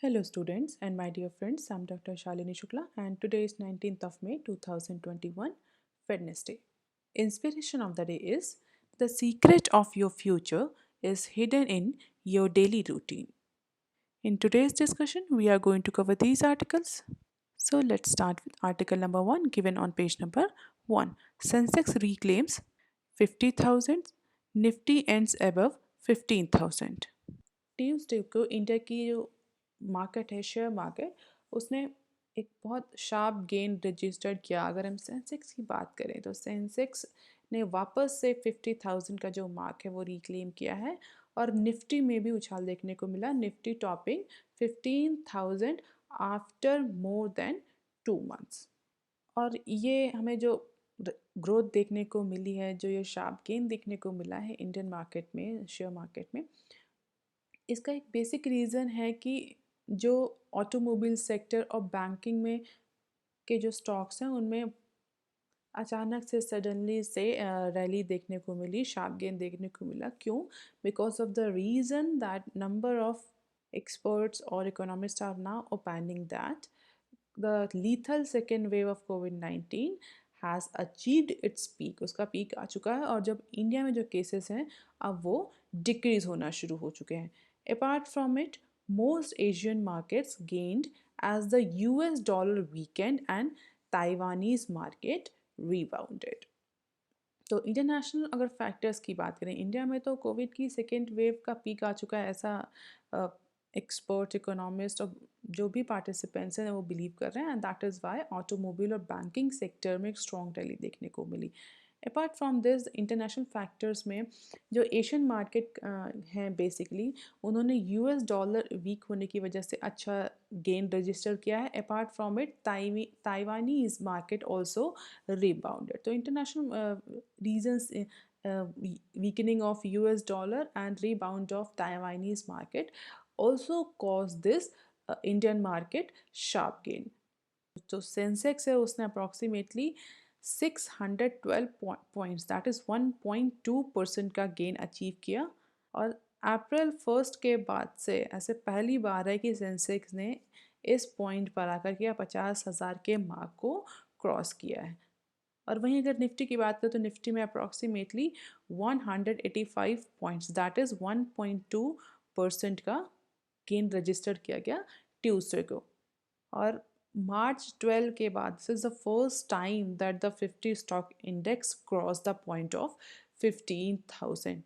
Hello students and my dear friends, I'm Dr. Shalini Shukla and today is 19th of May 2021, Wednesday. Inspiration of the day is the secret of your future is hidden in your daily routine. In today's discussion, we are going to cover these articles. So let's start with article number 1 given on page number 1. Sensex reclaims 50,000, Nifty ends above 15,000. Tuesday को India की जो market है share market उसने एक बहुत sharp gain registered किया। अगर हम सेंसेक्स की बात करें तो सेंसेक्स ने वापस से 50,000 का जो मार्क है वो रिक्लेम किया है और निफ्टी में भी उछाल देखने को मिला, Nifty topping 15,000 after more than 2 months. और ये हमें जो ग्रोथ देखने को मिली है, जो ये शार्प गेन देखने को मिला है इंडियन मार्केट में, शेयर मार्केट में, इसका एक बेसिक रीज़न है कि जो ऑटोमोबाइल सेक्टर और बैंकिंग में के जो स्टॉक्स हैं उनमें अचानक से सडनली से रैली देखने को मिली, शार्प गेन देखने को मिला। क्यों? Because of the reason that number of experts or economists are now opining that the lethal second wave of COVID-19 has achieved its peak। उसका पीक आ चुका है और जब इंडिया में जो केसेस हैं अब वो डिक्रीज होना शुरू हो चुके हैं। Apart from it, most Asian markets gained as the US dollar weakened and Taiwanese market rebounded। तो इंटरनेशनल अगर फैक्टर्स की बात करें, इंडिया में तो कोविड की सेकेंड वेव का पीक आ चुका है, ऐसा एक्सपर्ट, इकोनॉमिस्ट और जो भी पार्टिसिपेंट्स हैं वो बिलीव कर रहे हैं and that is why automobile और बैंकिंग सेक्टर में एक स्ट्रॉन्ग रैली देखने को मिली। Apart from this international factors में जो एशियन मार्केट हैं बेसिकली उन्होंने यूएस डॉलर वीक होने की वजह से अच्छा गेन रजिस्टर किया है। Apart from it Taiwanese market also rebounded। तो international reasons, weakening of US dollar and rebound of Taiwanese market also caused this Indian market sharp gain। तो सेंसेक्स है उसने अप्रॉक्सीमेटली 612 पॉइंट्स दैट इज़ 1.2% का gain achieve किया। और अप्रैल 1 के बाद से ऐसे पहली बार है कि सेंसेक्स ने इस पॉइंट पर आकर के 50,000 के मार्क को क्रॉस किया है। और वहीं अगर निफ्टी की बात करें तो निफ्टी में अप्रॉक्सीमेटली 185 पॉइंट्स दैट इज़ 1.2% का गेन रजिस्टर किया गया ट्यूसडे को। और मार्च 12 के बाद this is the first time that the 50 stock index cross the point of 15,000।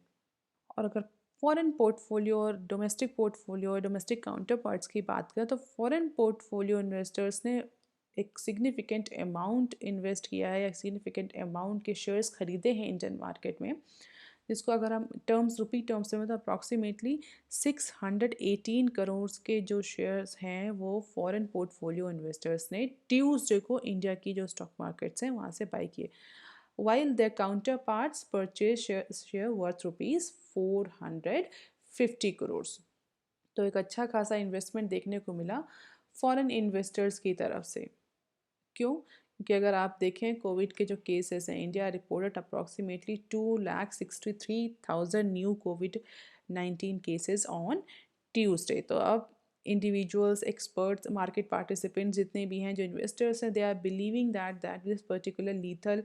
और अगर फॉरेन पोर्टफोलियो और डोमेस्टिक काउंटर पार्ट्स की बात करें तो फॉरेन पोर्टफोलियो इन्वेस्टर्स ने एक सिग्निफिकेंट अमाउंट इन्वेस्ट किया है या सिग्निफिकेंट अमाउंट के शेयर्स खरीदे हैं इंडियन मार्केट में, जिसको अगर हम रुपी टर्म्स में तो अप्रॉक्सीमेटली 618 करोड़ के जो शेयर्स हैं वो फॉरेन पोर्टफोलियो इन्वेस्टर्स ने ट्यूसडे को इंडिया की जो स्टॉक मार्केट्स हैं वहाँ से बाई किए, while their counterparts purchased share worth rupees 450 crores। तो एक अच्छा खासा इन्वेस्टमेंट देखने को मिला फॉरेन इन्वेस्टर्स की तरफ से। क्यों? क्योंकि अगर आप देखें कोविड के जो केसेस हैं, India reported approximately 2,63,000 new COVID-19 cases on Tuesday. तो अब इंडिविजुअल्स, एक्सपर्ट्स, मार्केट पार्टिसिपेंट्स जितने भी हैं, जो इन्वेस्टर्स हैं, they are believing that this particular lethal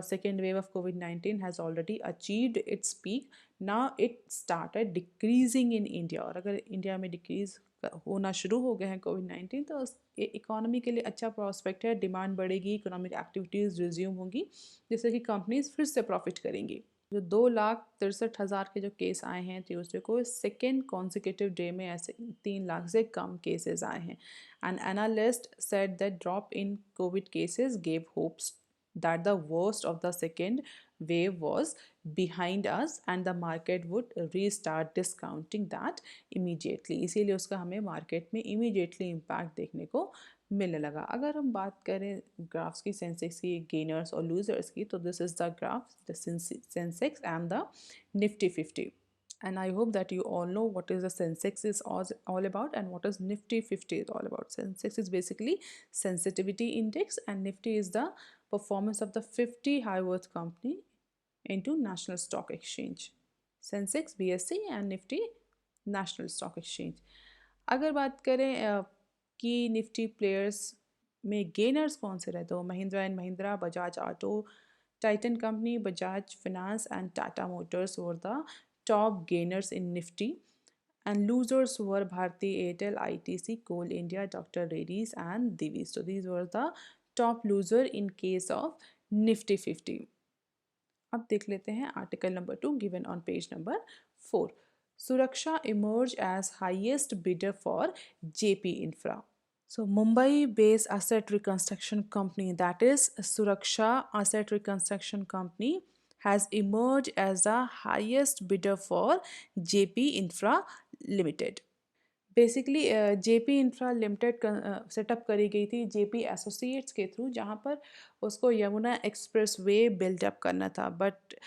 second wave of COVID-19 has already achieved its peak। Now it started decreasing in India। और अगर India में डिक्रीज होना शुरू हो गए हैं कोविड-19 तो इकोनॉमी के लिए अच्छा प्रॉस्पेक्ट है, डिमांड बढ़ेगी, इकोनॉमिक एक्टिविटीज़ रिज्यूम होंगी जिससे कि कंपनीज फिर से प्रॉफिट करेंगी। जो 2,63,000 के जो केस आए हैं ट्यूसडे को, सेकेंड कॉन्सिक्यूटिव डे में ऐसे 3 लाख से कम केसेस आए हैं। And analyst said that drop in Covid cases gave hopes that the worst of the second wave was behind us and the market would restart discounting that immediately। इसीलिए उसका हमें market में immediately impact देखने को मिलने लगा। अगर हम बात करें ग्राफ्स की, सेंसेक्स की गेनर्स और लूजर्स की, तो this is the graph, the Sensex and the Nifty 50। And I hope that you all know what is the Sensex is all about and what is Nifty 50 is all about। Sensex is basically sensitivity index and Nifty is the performance of the 50 high worth company into National Stock Exchange। Sensex, BSE and Nifty National Stock Exchange। अगर बात करें कि Nifty players में gainers कौन से रहे, तो Mahindra and Mahindra, Bajaj auto, Titan company, Bajaj finance and Tata Motors were the top gainers in Nifty, and losers were Bharti Airtel, ITC, Coal India, Dr. Reddy's, and Divi's. So these were the top loser in case of Nifty 50. अब देख लेते हैं article number 2 given on page number 4. Suraksha emerged as highest bidder for JP Infra. So Mumbai-based asset reconstruction company, that is Suraksha Asset Reconstruction Company, has emerged as the highest bidder for JP Infra Limited. Basically JP infra limited setup करी गई थी JP associates के through, जहाँ पर उसको Yamuna express way buildup करना था, but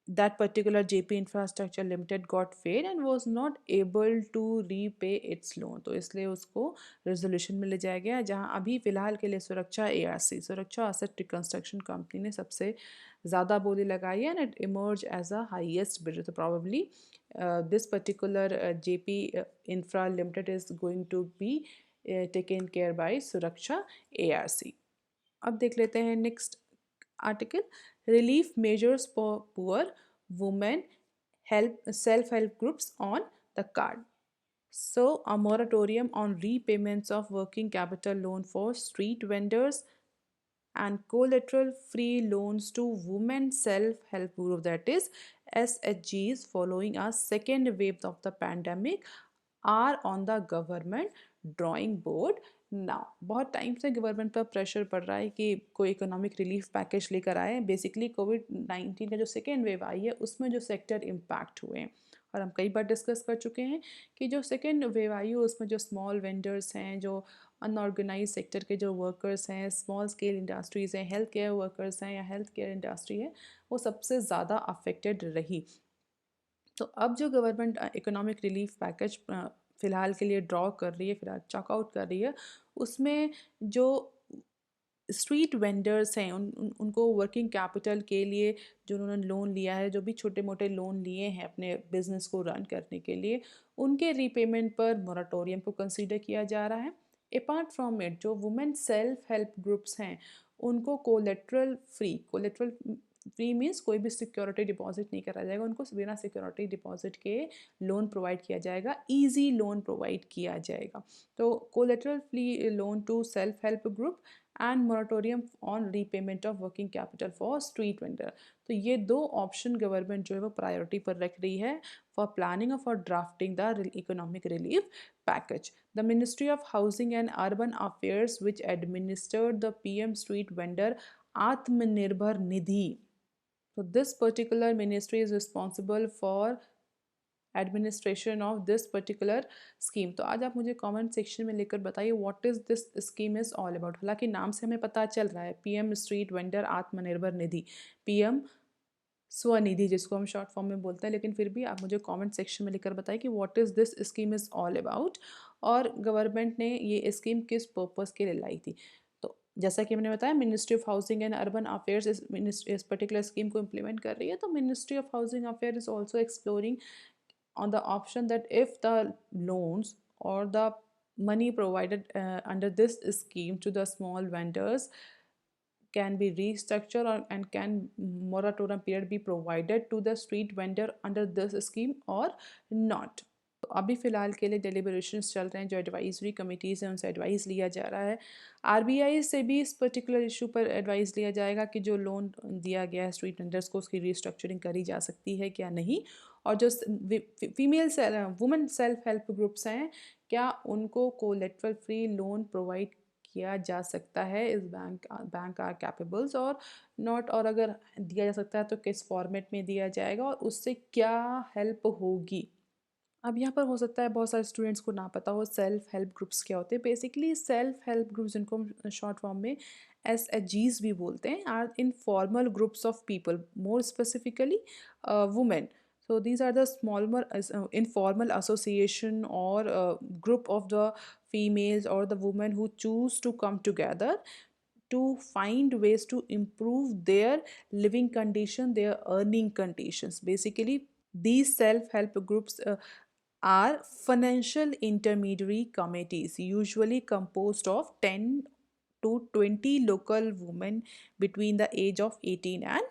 that particular JP Infrastructure Limited got failed and was not able to repay its loan. तो इसलिए उसको रेजोल्यूशन में ले जाया गया, जहां अभी फ़िलहाल के लिए सुरक्षा ARC, सुरक्षा एसेट रिकंस्ट्रक्शन कंपनी ने सबसे ज़्यादा बोली लगाई है, and it emerge as a highest bidder. तो probably this particular JP Infra Limited is going to be taken care by Suraksha ARC. अब देख लेते हैं next article, relief measures for poor women help self-help groups on the card. So a moratorium on repayments of working capital loan for street vendors and collateral free loans to women self-help group, that is SHGs, following a second wave of the pandemic are on the government drawing board now. बहुत time से government पर pressure पड़ रहा है कि कोई economic relief package लेकर आए. बेसिकली कोविड-19 का जो सेकेंड वेव आई है उसमें जो सेक्टर इम्पैक्ट हुए हैं, और हम कई बार डिस्कस कर चुके हैं कि जो सेकेंड वेव आई है उसमें जो स्मॉल वेंडर्स हैं, जो अनऑर्गेनाइज सेक्टर के जो वर्कर्स हैं, स्मॉल स्केल इंडस्ट्रीज़ हैं, हेल्थ केयर वर्कर्स हैं या हेल्थ केयर इंडस्ट्री है, वो सबसे ज़्यादा अफेक्टेड रही. तो अब जो गवर्नमेंट इकोनॉमिक रिलीफ पैकेज फ़िलहाल के लिए ड्रॉ कर रही है, फ़िलहाल चेकआउट कर रही है, उसमें जो स्ट्रीट वेंडर्स हैं उनको वर्किंग कैपिटल के लिए जो उन्होंने लोन लिया है, जो भी छोटे मोटे लोन लिए हैं अपने बिजनेस को रन करने के लिए, उनके रीपेमेंट पर मोराटोरियम को कंसीडर किया जा रहा है. अपार्ट फ्रॉम इट, जो वुमेन सेल्फ हेल्प ग्रुप्स हैं उनको कोलेट्रल फ्री मीन्स कोई भी सिक्योरिटी डिपॉजिट नहीं करा जाएगा, उनको बिना सिक्योरिटी डिपॉजिट के लोन प्रोवाइड किया जाएगा, ईजी लोन प्रोवाइड किया जाएगा. तो collateral free loan to self help group and moratorium on repayment of working capital for street vendor. तो ये दो ऑप्शन गवर्नमेंट जो है वो प्रायोरिटी पर रख रही है फॉर प्लानिंग और for drafting the economic relief package. The ministry of housing and urban affairs which administered the PM street vendor Atmanirbhar Nidhi. So this particular ministry is responsible for administration of this particular scheme. तो आज आप मुझे comment section में लिखकर बताइए what is this scheme is all about. हालांकि नाम से हमें पता चल रहा है PM street vendor Atmanirbhar Nidhi, PM Svanidhi जिसको हम शॉर्ट फॉर्म में बोलते हैं, लेकिन फिर भी आप मुझे कमेंट सेक्शन में लिखकर बताइए कि what is this scheme is all about, और गवर्नमेंट ने ये स्कीम किस पर्पज़ के लिए लाई थी. तो जैसा कि मैंने बताया, ministry of housing and urban affairs इस पर्टिकुलर स्कीम को इम्प्लीमेंट कर रही है. तो ministry of housing affair is also exploring on the option that if the loans or the money provided under this scheme to the small vendors can be restructured and can moratorium period be provided to the street vendor under this scheme or not. तो अभी फ़िलहाल के लिए deliberations चल रहे हैं, जो advisory committees हैं उनसे एडवाइस लिया जा रहा है. RBI से भी इस पर्टिकुलर इशू पर एडवाइस लिया जाएगा कि जो लोन दिया गया है स्ट्रीट वेंडर्स को उसकी रीस्ट्रक्चरिंग करी जा सकती है क्या नहीं, और जो वुमेन सेल्फ हेल्प ग्रुप्स हैं क्या उनको कोलेट्रल फ्री लोन प्रोवाइड किया जा सकता है, इस बैंक आर कैपेबल्स और नॉट, और अगर दिया जा सकता है तो किस फॉर्मेट में दिया जाएगा और उससे क्या हेल्प होगी. अब यहाँ पर हो सकता है बहुत सारे स्टूडेंट्स को ना पता हो सेल्फ हेल्प ग्रुप्स क्या होते हैं. बेसिकली सेल्फ हेल्प ग्रुप्स, जिनको हम शॉर्ट फॉर्म में SHGs भी बोलते हैं, are informal groups of people, more specifically women. So these are the smaller informal association or group of the females or the women who choose to come together to find ways to improve their living condition, their earning conditions. Basically, these self-help groups are financial intermediary committees, usually composed of 10 to 20 local women between the age of 18 and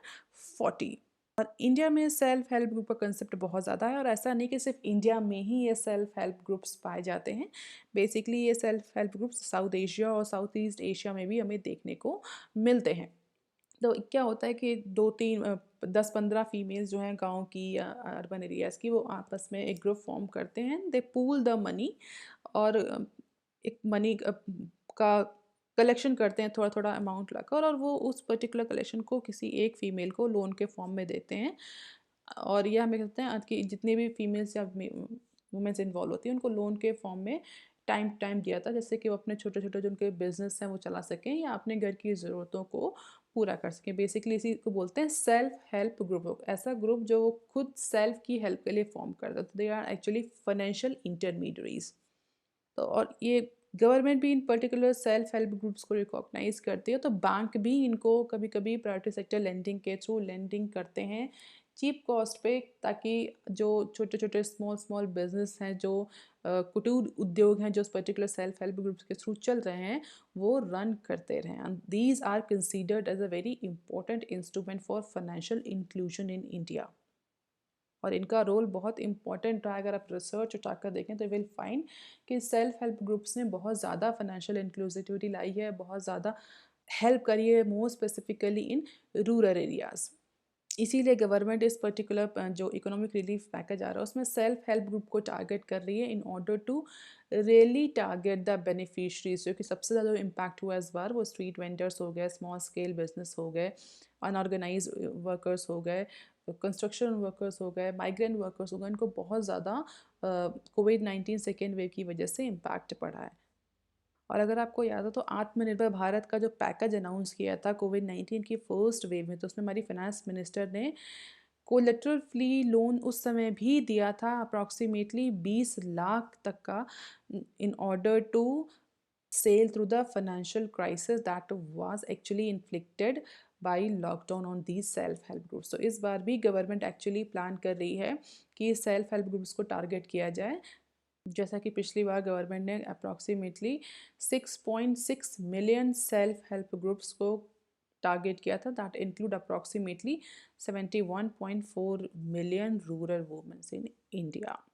40। और India में self help group का concept बहुत ज़्यादा है, और ऐसा नहीं कि सिर्फ इंडिया में ही ये सेल्फ हेल्प ग्रुप्स पाए जाते हैं। बेसिकली ये self help groups south Asia और साउथ ईस्ट एशिया में भी हमें देखने को मिलते हैं। तो क्या होता है कि 10-15 फीमेल्स जो हैं गांव की या अर्बन एरियाज़ की, वो आपस में एक ग्रुप फॉर्म करते हैं। दे पूल द मनी, और एक मनी का कलेक्शन करते हैं, थोड़ा थोड़ा अमाउंट लाकर, और वो उस पर्टिकुलर कलेक्शन को किसी एक फ़ीमेल को लोन के फॉर्म में देते हैं। और ये हमें कहते हैं कि जितनी भी फीमेल्स या वुमेन्स इन्वॉल्व होती हैं, उनको लोन के फॉर्म में टाइम टाइम दिया था, जैसे कि वो अपने छोटे छोटे जो उनके बिजनेस हैं वो चला सकें, या अपने घर की ज़रूरतों को पूरा कर सकें। बेसिकली इसी को बोलते हैं सेल्फ हेल्प ग्रुप। ऐसा ग्रुप जो खुद सेल्फ की हेल्प के लिए फॉर्म करता है। तो they are actually financial intermediaries. तो और ये गवर्नमेंट भी इन पर्टिकुलर सेल्फ हेल्प ग्रुप्स को रिकॉग्नाइज करती है। तो बैंक भी इनको कभी कभी प्राइवेट सेक्टर लेंडिंग के थ्रू लेंडिंग करते हैं चीप कॉस्ट पे, ताकि जो छोटे छोटे स्मॉल स्मॉल बिजनेस हैं, जो कुटीर उद्योग हैं, जो इस पर्टिकुलर सेल्फ हेल्प ग्रुप्स के थ्रू चल रहे हैं, वो रन करते रहें। And these are considered as a very important instrument for financial inclusion in India. और इनका रोल बहुत इंपॉर्टेंट रहा। अगर आप रिसर्च उठाकर देखें तो विल फाइंड कि सेल्फ हेल्प ग्रुप्स ने बहुत ज़्यादा फाइनेंशियल इंक्लूसिविटी लाई है, बहुत ज़्यादा हेल्प करी है, more specifically in rural areas. इसीलिए गवर्नमेंट इस पर्टिकुलर जो इकोनॉमिक रिलीफ पैकेज आ रहा है उसमें सेल्फ हेल्प ग्रुप को टारगेट कर रही है, in order to really target the beneficiaries. जो कि सबसे ज़्यादा इम्पैक्ट हुआ इस बार वो स्ट्रीट वेंडर्स हो गए, स्मॉल स्केल बिजनेस हो गए, अनऑर्गेनाइज वर्कर्स हो गए, कंस्ट्रक्शन वर्कर्स हो गए, माइग्रेंट वर्कर्स हो गए। इनको बहुत ज़्यादा कोविड-19 सेकेंड वेव की वजह से इम्पैक्ट पड़ा है। और अगर आपको याद हो तो आत्मनिर्भर भारत का जो पैकेज अनाउंस किया था कोविड-19 की फर्स्ट वेव में, तो उसमें हमारी फाइनेंस मिनिस्टर ने कोलेटरल फ्री लोन उस समय भी दिया था, अप्रॉक्सीमेटली 20 लाख तक का, in order to sail through the financial crisis that was actually inflicted by lockdown on these self help groups। तो इस बार भी गवर्नमेंट एक्चुअली प्लान कर रही है कि सेल्फ हेल्प ग्रुप्स को टारगेट किया जाए। जैसा कि पिछली बार गवर्नमेंट ने approximately 6.6 million self help groups को टारगेट किया था, that include approximately 71.4 million rural womens in India.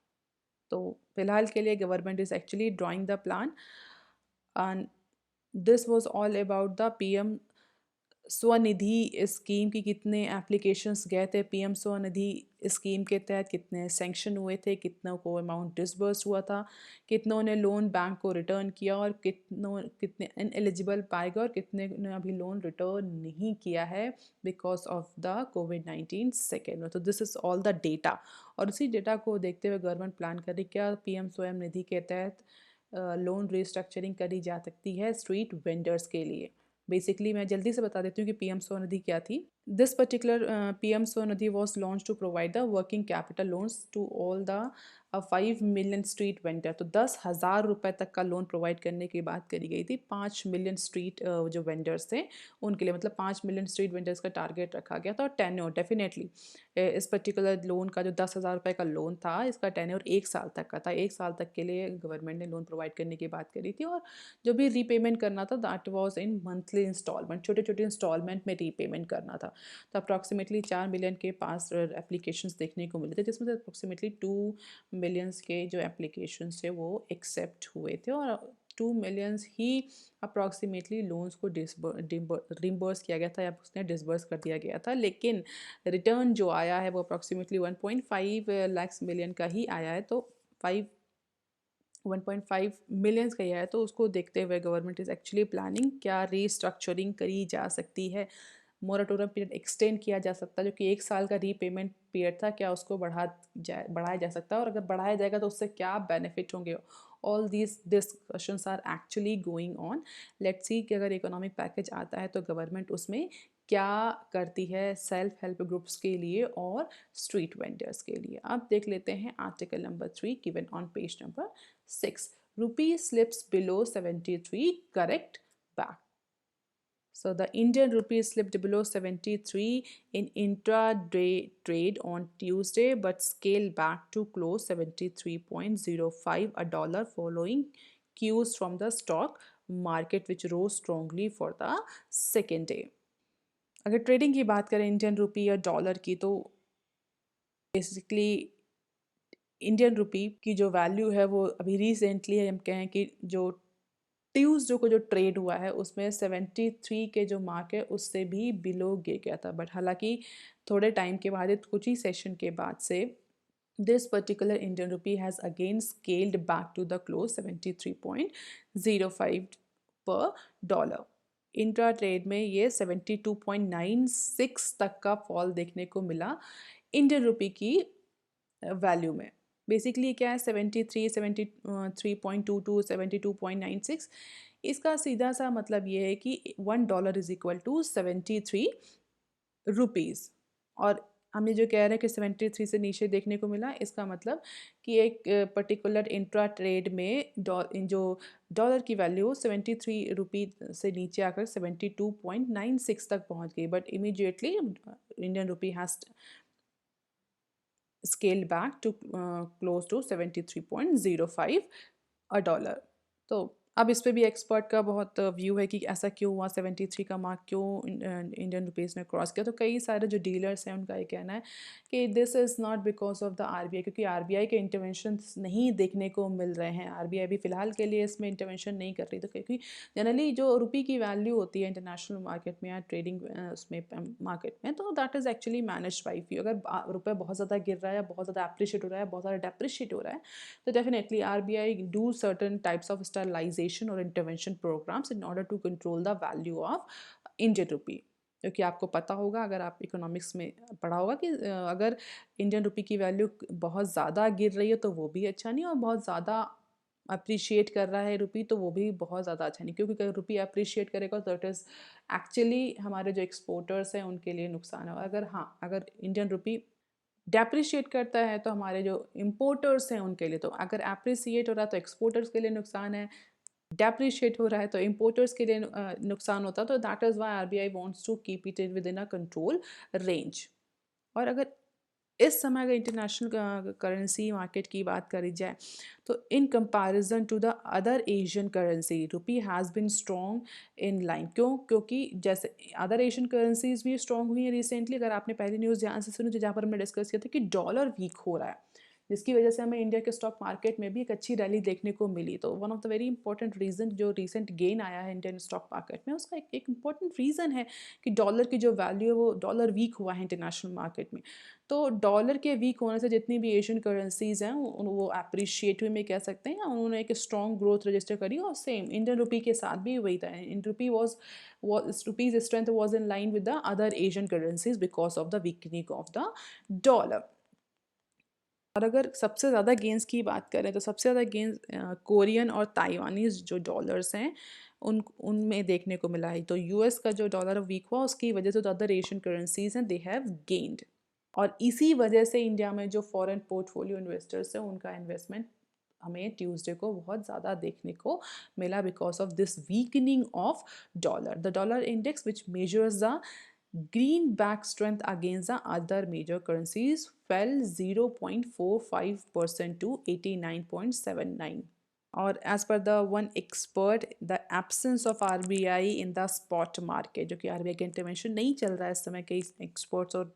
तो फिलहाल के लिए government is actually drawing the plan, and this was all about the PM Svanidhi scheme की। कितने एप्लीकेशंस गए थे पीएम स्वनिधि स्कीम के तहत, कितने सैंक्शन हुए थे, कितनों को अमाउंट डिसबर्स हुआ था, कितनों ने लोन बैंक को रिटर्न किया, और कितने इनएलिजिबल पाए गए, और कितने ने अभी लोन रिटर्न नहीं किया है बिकॉज ऑफ द कोविड-19 सेकेंड। तो this is all the data, और उसी डेटा को देखते हुए गवर्नमेंट प्लान कर रही क्या पीएम स्वयं निधि के तहत लोन रिस्ट्रक्चरिंग करी जा सकती है स्ट्रीट वेंडर्स के लिए। बेसिकली मैं जल्दी से बता देती हूँ कि पीएम स्वनिधि क्या थी। This particular PM Svanidhi was launch to provide the working capital loans to all the 5 million street vendor. तो 10,000 रुपये तक का लोन प्रोवाइड करने की बात करी गई थी 5 मिलियन स्ट्रीट जो वेंडर्स थे उनके लिए, मतलब 5 मिलियन स्ट्रीट वेंडर्स का टारगेट रखा गया था। और टेन्योर डेफिनेटली इस पर्टिकुलर लोन का जो 10,000 रुपये का लोन था, इसका टेन्योर 1 साल तक का था। 1 साल तक के लिए गवर्नमेंट ने लोन प्रोवाइड करने की बात करी थी, और जो भी रीपेमेंट करना था that was in monthly installment, छोटे छोटे इंस्टॉलमेंट में रीपेमेंट करना था। तो अप्रॉक्सीमेटली 4 मिलियन के पास एप्लीकेशंस देखने को मिले थे, जिसमें से अप्रॉक्सीमेटली 2 मिलियंस के जो एप्लीकेशंस थे वो एक्सेप्ट हुए थे, और 2 मिलियंस ही अप्रॉक्सीमेटली लोन्स को रिम्बर्स किया गया था, या उसने डिसबर्स कर दिया गया था। लेकिन रिटर्न जो आया है वो अप्रॉक्सीमेटली 1.5 लाख मिलियन का ही आया है। तो 1.5 मिलियंस का ही आया है। तो उसको देखते हुए गवर्नमेंट इज़ एक्चुअली प्लानिंग क्या रीस्ट्रक्चरिंग करी जा सकती है, मोराटोरियम पीरियड एक्सटेंड किया जा सकता है, जो कि 1 साल का रीपेमेंट पीरियड था, क्या उसको बढ़ाया जा सकता है, और अगर बढ़ाया जाएगा तो उससे क्या बेनिफिट होंगे। All these discussions are actually going on. Let's see कि अगर इकोनॉमिक पैकेज आता है तो गवर्नमेंट उसमें क्या करती है सेल्फ हेल्प ग्रुप्स के लिए और स्ट्रीट वेंडर्स के लिए। अब देख लेते हैं article number 3 given on page number 6। Rupee slips below 73 correct back. So the Indian rupee slipped below 73 in intraday trade on Tuesday, but scaled back to close 73.05 a dollar following cues from the stock market, which rose strongly for the second day. अगर trading की बात करें Indian rupee या dollar की, तो basically Indian rupee की जो value है वो अभी रिसेंटली हम कहें कि जो ट्यूसडे को जो ट्रेड हुआ है उसमें 73 के जो मार्क है उससे भी बिलो गिर गया था, बट हालांकि थोड़े टाइम के बाद कुछ ही सेशन के बाद से this particular Indian rupee has again scaled back to the close 73.05 पर डॉलर। इंट्रा ट्रेड में ये 72.96 तक का फॉल देखने को मिला इंडियन रुपी की वैल्यू में। बेसिकली क्या है, 73, 73.22, 72.96, इसका सीधा सा मतलब ये है कि $1 इज इक्वल टू 73 रुपीज़। और हम ये जो कह रहे हैं कि 73 से नीचे देखने को मिला, इसका मतलब कि एक पर्टिकुलर इंट्रा ट्रेड में जो डॉलर की वैल्यू 73 रुपी से नीचे आकर 72.96 तक पहुंच गई, but immediately Indian rupee has scaled back to close to 73.05 a dollar। तो अब इस पे भी एक्सपर्ट का बहुत व्यू है कि ऐसा क्यों हुआ, 73 का मार्क क्यों इंडियन रुपीज़ में क्रॉस किया। तो कई सारे जो डीलर्स हैं उनका ये कहना है कि this is not because of the RBI, क्योंकि आरबीआई के इंटरवेंशंस नहीं देखने को मिल रहे हैं। आरबीआई भी फ़िलहाल के लिए इसमें इंटरवेंशन नहीं कर रही, तो क्योंकि जनरली जो रुपये की वैल्यू होती है इंटरनेशनल मार्केट में या ट्रेडिंग उसमें मार्केट में, तो that is actually manage by fee. अगर रुपये बहुत ज़्यादा गिर रहा है, बहुत ज़्यादा अप्रिशिएट हो रहा है, बहुत ज़्यादा डेप्रिशिएट हो रहा है, तो definitely RBI do certain types of sterilization और intervention programs in order to control the value of Indian rupee. क्योंकि आपको पता होगा, अगर आप इकोनॉमिक्स में पढ़ा होगा, कि अगर इंडियन रुपी की वैल्यू बहुत ज़्यादा गिर रही है तो वो भी अच्छा नहीं, और बहुत ज़्यादा अप्रिशिएट कर रहा है रुपी तो वो भी बहुत ज़्यादा अच्छा नहीं, क्योंकि अगर रुपी अप्रिशिएट करेगा तो इट इज़ एक्चुअली हमारे जो एक्सपोर्टर्स हैं उनके लिए नुकसान है। अगर हाँ, अगर इंडियन रुपी डेप्रिशिएट करता है तो हमारे जो इम्पोर्टर्स हैं उनके लिए, तो अगर अप्रिसिएट हो रहा है तो एक्सपोर्टर्स के लिए नुकसान है, डेप्रिशिएट हो रहा है तो इम्पोर्टर्स के लिए नुकसान होता है। तो that is why RBI wants to keep it within a control range. और अगर इस समय अगर इंटरनेशनल करेंसी मार्केट की बात करी जाए, तो in comparison to the other Asian currency rupee has been strong in line. क्योंकि जैसे अदर एशियन करेंसीज भी स्ट्रॉन्ग हुई हैं रिसेंटली। अगर आपने पहली न्यूज़ ध्यान से सुनी, तो जहाँ पर हमने डिस्कस किया था कि डॉलर वीक हो रहा है, जिसकी वजह से हमें इंडिया के स्टॉक मार्केट में भी एक अच्छी रैली देखने को मिली। तो one of the very important reason जो रिसेंट गेन आया है इंडियन स्टॉक मार्केट में, उसका एक इंपॉर्टेंट रीज़न है कि डॉलर की जो वैल्यू है वो डॉलर वीक हुआ है इंटरनेशनल मार्केट में। तो डॉलर के वीक होने से जितनी भी एशियन करेंसीज हैं वो अप्रिशिएट हुई में कह सकते हैं, उन्होंने एक स्ट्रॉन्ग ग्रोथ रजिस्टर करी। और सेम इंडियन रुपी के साथ भी वही था। Indian rupee rupees strength was in line with the other Asian currencies because of the weakening of the dollar. और अगर सबसे ज़्यादा गेंस की बात करें, तो सबसे ज़्यादा गेंस कोरियन और ताइवानीज जो डॉलर्स हैं उनमें देखने को मिला है। तो यूएस का जो डॉलर वीक हुआ उसकी वजह से जो अदर एशियन करेंसीज हैं दे हैव गेन्ड। और इसी वजह से इंडिया में जो फॉरेन पोर्टफोलियो इन्वेस्टर्स हैं उनका इन्वेस्टमेंट हमें ट्यूसडे को बहुत ज़्यादा देखने को मिला because of this weakening of dollar. The dollar index which measures the greenback strength against the other major currencies fell 0.45% to 89.79। और as per the one expert, the absence of RBI in the spot market, जो कि RBI का intervention नहीं चल रहा है इस समय, कई एक्सपर्ट्स और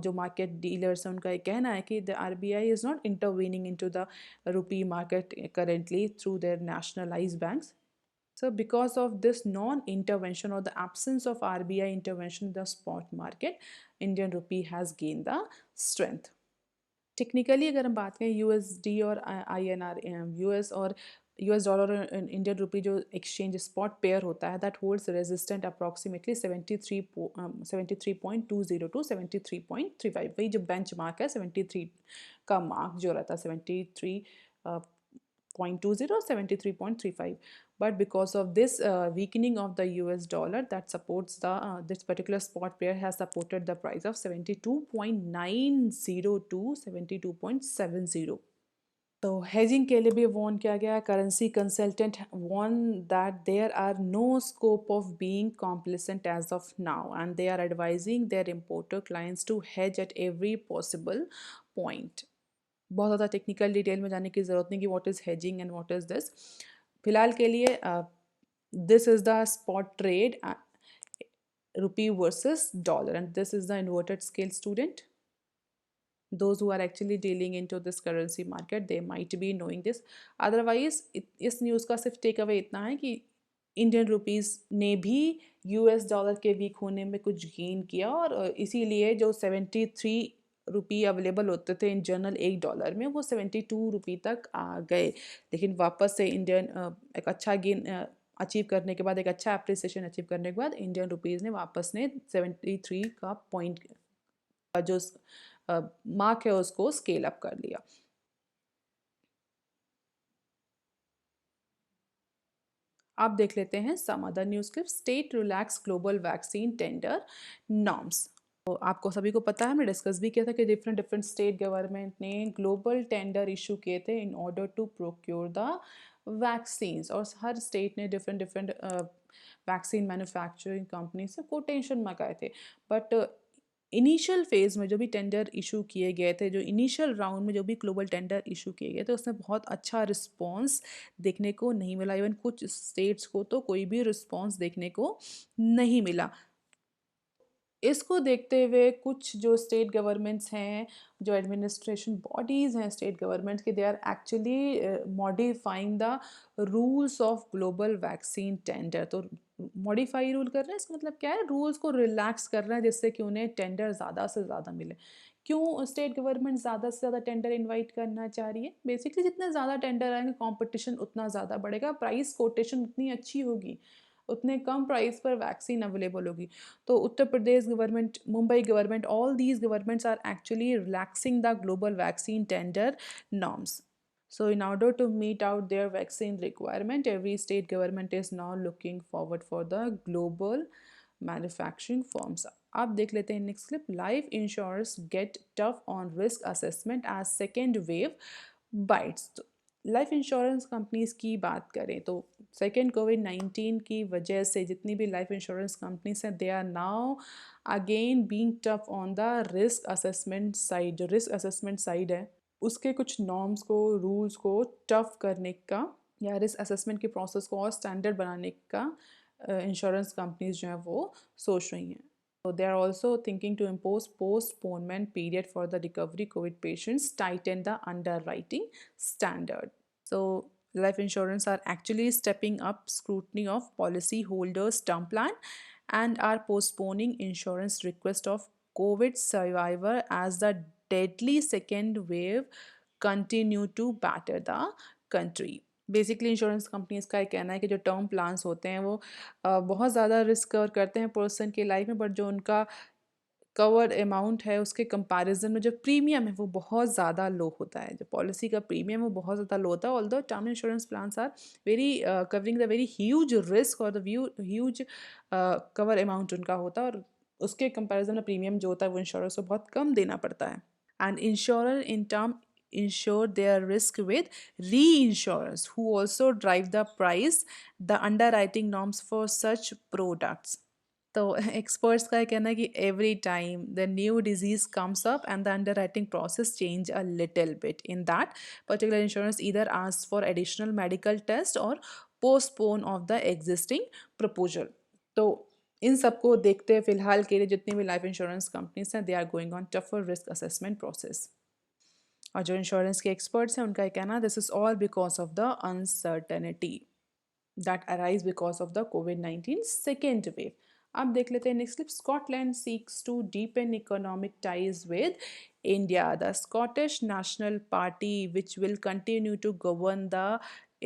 जो मार्केट डीलर्स हैं उनका ये कहना है कि the RBI is not intervening into the rupee market currently through their nationalised banks. So because of this non-intervention or the absence of RBI intervention in the spot market, Indian rupee has gained the strength। Technically अगर हम बात करें USD और INR, US और US dollar और Indian rupee जो exchange spot pair होता है, that holds resistant approximately 73.20 to 73.35। वही जो बेंच मार्क है 73 का मार्क जो रहता है 73.20 73.35। but because of this weakening of the US dollar, that supports the this particular spot pair has supported the price of 72.90 to 72.70। तो हेजिंग के लिए भी वॉर्न किया गया, currency consultant warn that there are no scope of being complacent as of now and they are advising their importer clients to hedge at every possible point. बहुत ज़्यादा technical detail में जाने की ज़रूरत नहीं कि what is hedging and what is this. फिलहाल के लिए this is the spot trade rupee versus dollar, and this is the inverted scale, student. Those who are actually dealing into this currency market, they might be knowing this. Otherwise इस news का सिर्फ take away इतना है कि Indian rupees ने भी US dollar के week होने में कुछ गेन किया, और इसीलिए जो 73 रुपी अवेलेबल होते थे इन जनरल $1 में, वो 72 रुपी तक आ गए। लेकिन वापस से इंडियन एक अच्छा गेन अचीव करने के बाद, एक अच्छा अप्रिसिएशन अचीव करने के बाद, इंडियन रुपीज़ ने वापस ने 73 का पॉइंट जो मार्क है उसको स्केल अप कर लिया। आप देख लेते हैं some other news clip. State relax global vaccine tender norms. तो आपको सभी को पता है, हमने डिस्कस भी किया था कि डिफरेंट डिफरेंट स्टेट गवर्नमेंट ने ग्लोबल टेंडर इशू किए थे in order to procure the vaccines, और हर स्टेट ने different different vaccine manufacturing company से कोटेशन मंगाए थे। बट इनिशियल फेज़ में जो भी टेंडर इशू किए गए थे, जो इनिशियल राउंड में जो भी ग्लोबल टेंडर इशू किए गए थे, उसमें बहुत अच्छा रिस्पॉन्स देखने को नहीं मिला। इवन कुछ स्टेट्स को तो कोई भी रिस्पॉन्स देखने को नहीं मिला। इसको देखते हुए कुछ जो स्टेट गवर्नमेंट्स हैं, जो एडमिनिस्ट्रेशन बॉडीज़ हैं स्टेट गवर्नमेंट के, they are actually modifying the rules of global vaccine tender. तो मॉडिफाई रूल कर रहे हैं, इसका मतलब क्या है, रूल्स को रिलैक्स कर रहे हैं जिससे कि उन्हें टेंडर ज़्यादा से ज़्यादा मिले। क्यों स्टेट गवर्नमेंट ज़्यादा से ज़्यादा टेंडर इनवाइट करना चाह रही है? बेसिकली जितने ज़्यादा टेंडर आएंगे, कंपटीशन उतना ज़्यादा बढ़ेगा, प्राइस कोटेशन उतनी अच्छी होगी, उतने कम प्राइस पर वैक्सीन अवेलेबल होगी। तो Uttar Pradesh government, Mumbai government, all these governments are actually relaxing the global vaccine tender norms. So in order to meet out their vaccine requirement, every state government is now looking forward for the global manufacturing firms. आप देख लेते हैं next clip. Life insurance get tough on risk assessment as second wave bites. Life insurance companies की बात करें तो second कोविड-19 की वजह से जितनी भी लाइफ इंश्योरेंस कंपनीज हैं, they are now again being tough on the risk assessment side. जो रिस्क असेसमेंट साइड है, उसके कुछ नॉर्म्स को, रूल्स को टफ करने का, या रिस्क असेसमेंट के प्रोसेस को और स्टैंडर्ड बनाने का इंश्योरेंस कंपनीज जो हैं वो सोच रही हैं। So they are also thinking to impose postponement period for the recovery COVID patients, tighten the underwriting standard. So life insurance are actually stepping up scrutiny of policy holders' term plan and are postponing insurance request of COVID survivor as the deadly second wave continue to batter the country. Basically insurance companies का ये कहना है कि जो term plans होते हैं वो बहुत ज़्यादा रिस्क कवर करते हैं पर्सन की लाइफ में, बट जो उनका कवर अमाउंट है उसके कंपैरिजन में जो प्रीमियम है वो बहुत ज़्यादा लो होता है। जो पॉलिसी का प्रीमियम है वो बहुत ज़्यादा लो होता है। Although term insurance plans are very covering the very huge risk और द ह्यूज कवर अमाउंट उनका होता है, और उसके कंपैरिजन में प्रीमियम जो होता है वो इंश्योरेंस को बहुत कम देना पड़ता है। And insurer in term insure their risk with reinsurers who also drive the price, the underwriting norms for such products. तो एक्सपर्ट्स का कहना है कि every time the new disease comes up and the underwriting process change a little bit in that particular insurance either ask for additional medical test और postpone of the existing proposal. तो इन सबको देखते हुए फिलहाल के लिए जितनी भी लाइफ इंश्योरेंस कंपनीज हैं, they are going on tougher risk assessment process. और जो इंश्योरेंस के एक्सपर्ट्स हैं उनका ये कहना, this is all because of the uncertainty that arise because of the COVID-19 second wave. अब देख लेते हैं next clip. Scotland seeks to deepen economic ties with India. The Scottish National Party which will continue to govern the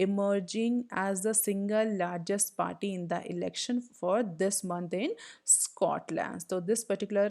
emerging as the single largest party in the election for this month in Scotland. So this particular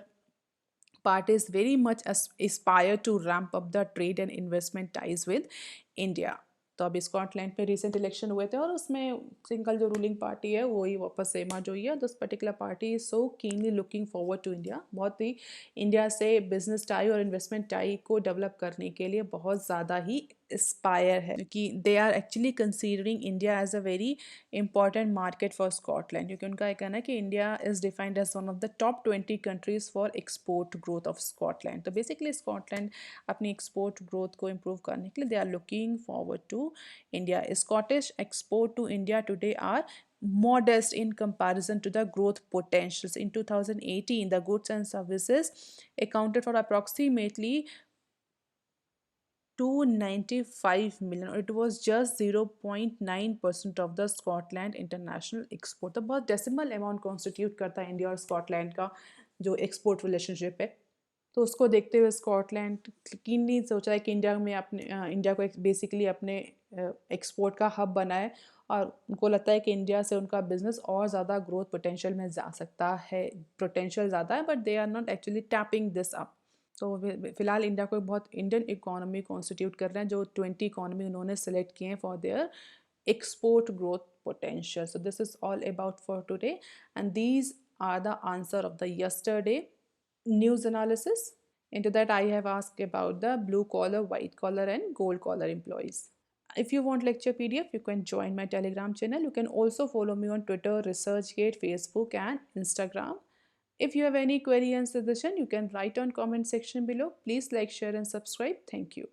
party is very much aspire to ramp up the trade and investment ties with India. तो अभी Scotland में recent election हुए थे और उसमें single जो ruling party है वही वापस से इमर्ज हुई है। This particular party is so keenly looking forward to India. बहुत ही इंडिया से बिजनेस टाई और इन्वेस्टमेंट टाई को डेवलप करने के लिए बहुत ज़्यादा ही एस्पायर है, क्योंकि they are actually considering India as a very important market for Scotland, क्योंकि उनका ये कहना है कि India is defined as one of the top 20 countries for export growth of Scotland. तो बेसिकली स्कॉटलैंड अपनी एक्सपोर्ट ग्रोथ को इम्प्रूव करने के लिए they are looking forward to India. Scottish export to India today are modest in comparison to the growth potentials. In 2018, the goods and services accounted for approximately 295 million, और it was just 0.9% of the Scotland international export। तो बहुत decimal amount constitute करता है India और Scotland का जो export relationship है। तो उसको देखते हुए स्कॉटलैंड कीनली सोचा है कि इंडिया में अपने इंडिया को बेसिकली अपने एक्सपोर्ट का हब बनाए, और उनको लगता है कि इंडिया से उनका बिजनेस और ज़्यादा ग्रोथ पोटेंशियल में जा सकता है। पोटेंशियल ज़्यादा है, but they are not actually tapping this up. तो फिलहाल इंडिया को बहुत इंडियन इकोनॉमी कॉन्स्टिट्यूट कर रहे हैं, जो 20 इकोनॉमी उन्होंने सेलेक्ट किए हैं for their export growth potential. So this is all about for today, and these are the answer of the yesterday news analysis. Into that I have asked about the blue collar, white collar and gold collar employees. If you want lecture PDF, you can join my Telegram channel. You can also follow me on Twitter, ResearchGate, Facebook and Instagram. If you have any query and suggestion, you can write on comment section below. Please like, share and subscribe. Thank you.